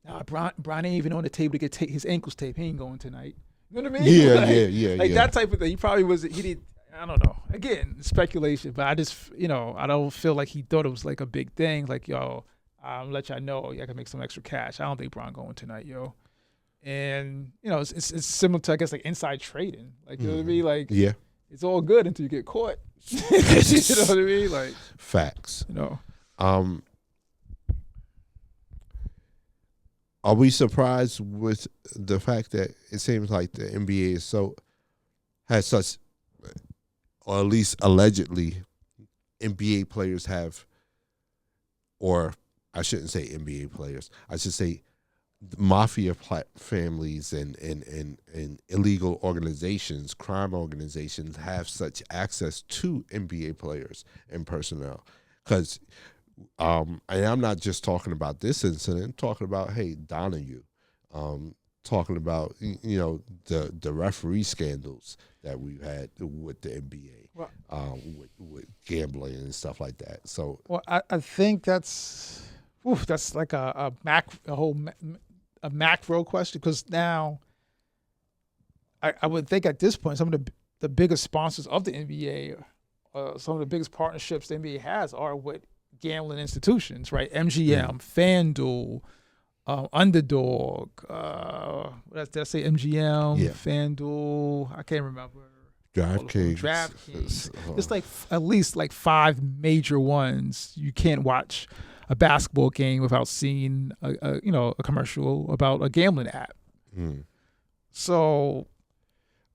Nah, Brian ain't even on the table to get his ankles taped. He ain't going tonight. You know what I mean? Yeah, like that type of thing. He probably was. He did. I don't know. Again, speculation, but I just, I don't feel like he thought it was like a big thing. Like, yo, I'll let y'all know. I can make some extra cash. I don't think Brian going tonight, yo. And it's similar to, I guess, like inside trading. Like, you know what I mean? Like, it's all good until you get caught. You know what I mean? Like, facts. Are we surprised with the fact that it seems like the NBA has such, or at least allegedly, NBA players have, or I shouldn't say NBA players, I should say mafia families and illegal organizations, crime organizations have such access to NBA players and personnel? Because and I'm not just talking about this incident, I'm talking about, hey, Donahue, talking about, the referee scandals that we've had with the NBA, with gambling and stuff like that. So, well, I think that's like a macro question, because now I would think at this point some of the biggest sponsors of the NBA, some of the biggest partnerships the NBA has are with gambling institutions, right? MGM, FanDuel, Underdog. Did I say MGM? Yeah. FanDuel. I can't remember. DraftKings. It's like at least like 5 major ones. You can't watch a basketball game without seeing a commercial about a gambling app. So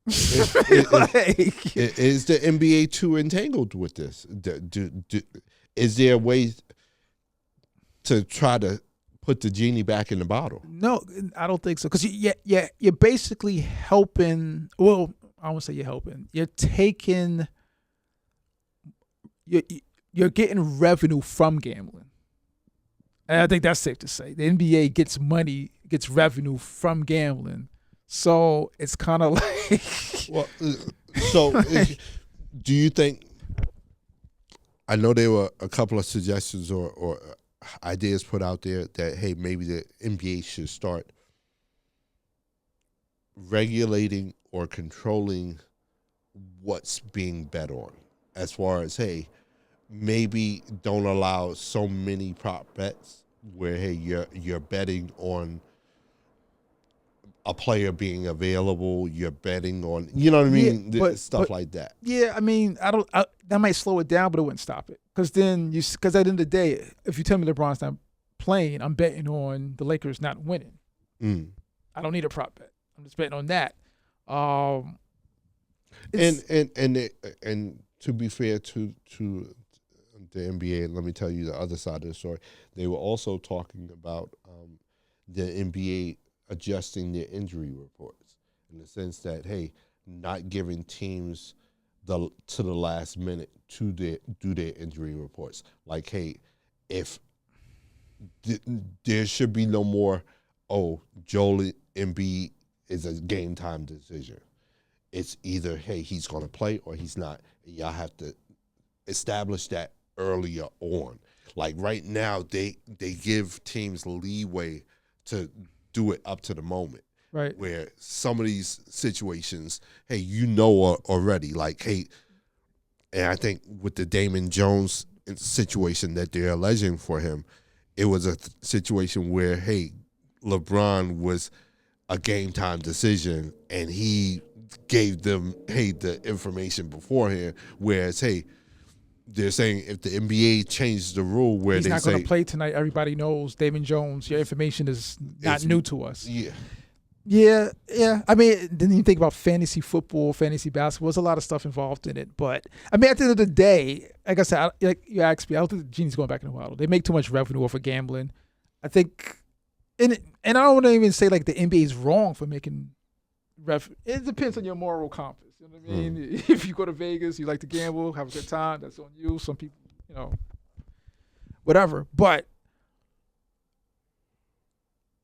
is the NBA too entangled with this? Is there a way to try to put the genie back in the bottle? No, I don't think so. Because you're basically helping. Well, I won't say you're helping. You're taking. You're getting revenue from gambling. And I think that's safe to say. The NBA gets revenue from gambling. So it's kind of like. Well, so do you think? I know there were a couple of suggestions or ideas put out there that, hey, maybe the NBA should start regulating or controlling what's being bet on, as far as, hey, maybe don't allow so many prop bets where, hey, you're betting on a player being available, you're betting on, you know what I mean, stuff like that. Yeah, I mean, that might slow it down, but it wouldn't stop it. Because at the end of the day, if you tell me LeBron's not playing, I'm betting on the Lakers not winning. I don't need a prop bet. I'm just betting on that. And to be fair to the NBA, let me tell you the other side of the story. They were also talking about the NBA adjusting their injury reports, in the sense that, hey, not giving teams to the last minute to do their injury reports. Like, hey, if there should be no more, Joel Embiid is a game time decision. It's either, hey, he's going to play or he's not. Y'all have to establish that earlier on. Like right now, they give teams leeway to do it up to the moment. Right. Where some of these situations, hey, already, like, hey, and I think with the Damon Jones situation that they're alleging for him, it was a situation where, hey, LeBron was a game time decision and he gave them, hey, the information beforehand, whereas, hey, they're saying if the NBA changes the rule where he's not going to play tonight, everybody knows Damon Jones, your information is not new to us. Yeah. I mean, then you think about fantasy football, fantasy basketball. There's a lot of stuff involved in it. But, I mean, at the end of the day, like I said, like you asked me, I don't think the genie's going back in the bottle. They make too much revenue off of gambling. I think, and I don't want to even say like the NBA is wrong for making It depends on your moral compass. You know what I mean? If you go to Vegas, you like to gamble, have a good time, that's on you. Some people, whatever. But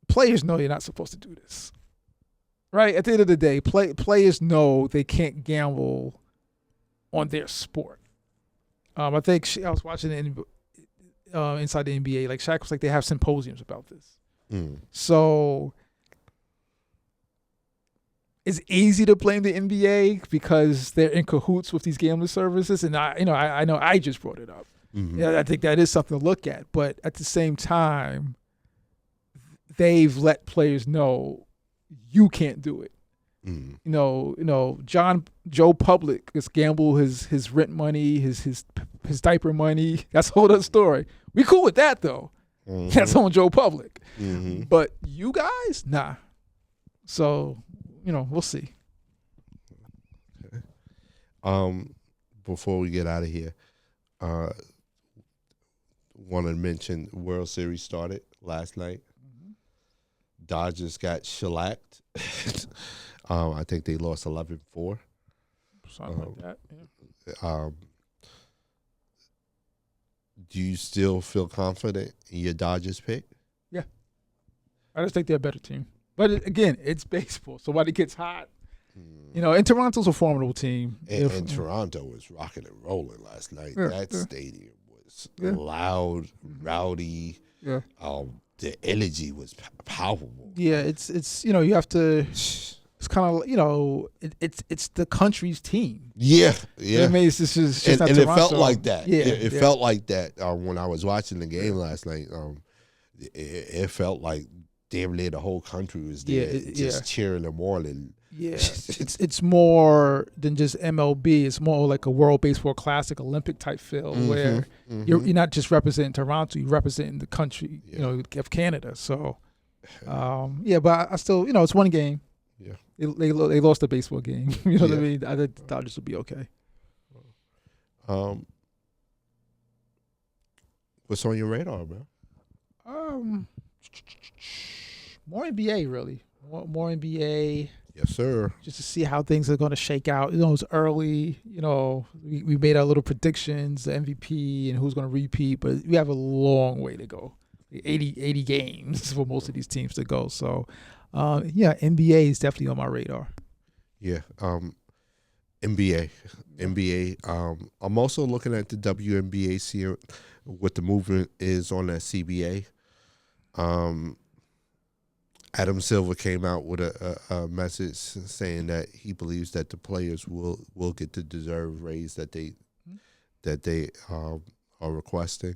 players know you're not supposed to do this. Right? At the end of the day, players know they can't gamble on their sport. I think I was watching inside the NBA. Like Shaq was like, they have symposiums about this. So it's easy to blame the NBA because they're in cahoots with these gambling services, and I know I just brought it up. Yeah, I think that is something to look at. But at the same time, they've let players know you can't do it. Joe Public just gamble his rent money, his diaper money. That's a whole other story. We cool with that though. That's on Joe Public. But you guys, nah. So, we'll see. Before we get out of here, want to mention World Series started last night. Dodgers got shellacked. I think they lost 11-4. Something like that. Yeah. Do you still feel confident in your Dodgers pick? Yeah. I just think they're a better team. But again, it's baseball. So when it gets hot, and Toronto's a formidable team. And Toronto was rocking and rolling last night. That stadium was loud, rowdy. Yeah. The energy was palpable. Yeah, it's you have to. It's kind of it's the country's team. Yeah. I mean, it's just and not it Toronto. felt like that. Yeah, it felt like that when I was watching the game last night. It felt like damn near the whole country was there, just cheering them on. And yeah, it's more than just MLB. It's more like a World Baseball Classic, Olympic type feel, where you're not just representing Toronto, you're representing the country, of Canada. So, but I still, it's one game. Yeah, they lost the baseball game. You know what I mean? I think the Dodgers will be okay. What's on your radar, man? More NBA, really. More NBA. Yes, sir. Just to see how things are going to shake out. It's early. We made our little predictions, the MVP and who's going to repeat, but we have a long way to go. 80 games for most of these teams to go. So, NBA is definitely on my radar. Yeah, NBA. I'm also looking at the WNBA, seeing what the movement is on that CBA. Adam Silver came out with a message saying that he believes that the players will get the deserved raise that they are requesting.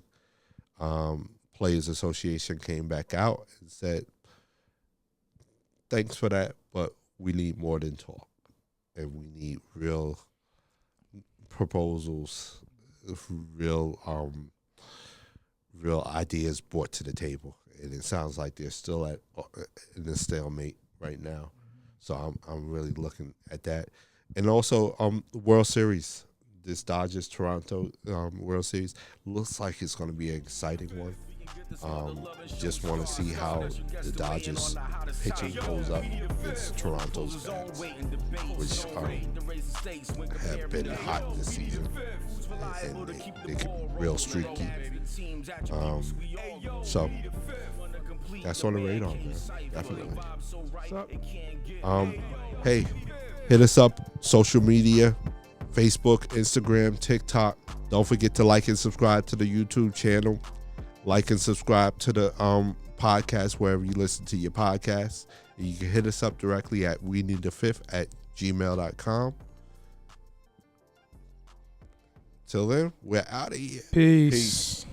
Players Association came back out and said, thanks for that, but we need more than talk, and we need real proposals, real ideas brought to the table. And it sounds like they're still in a stalemate right now. So I'm really looking at that. And also the World Series, this Dodgers Toronto World Series looks like it's going to be an exciting one. Just want to see how the Dodgers pitching holds up against Toronto's bats, which have been hot this season, and they can be real streaky. So that's on the radar, man. Definitely. Hey, hit us up, social media, Facebook, Instagram, TikTok. Don't forget to like and subscribe to the YouTube channel. Like and subscribe to the podcast wherever you listen to your podcasts. And you can hit us up directly at WeNeeda5th@gmail.com. Till then, we're out of here. Peace.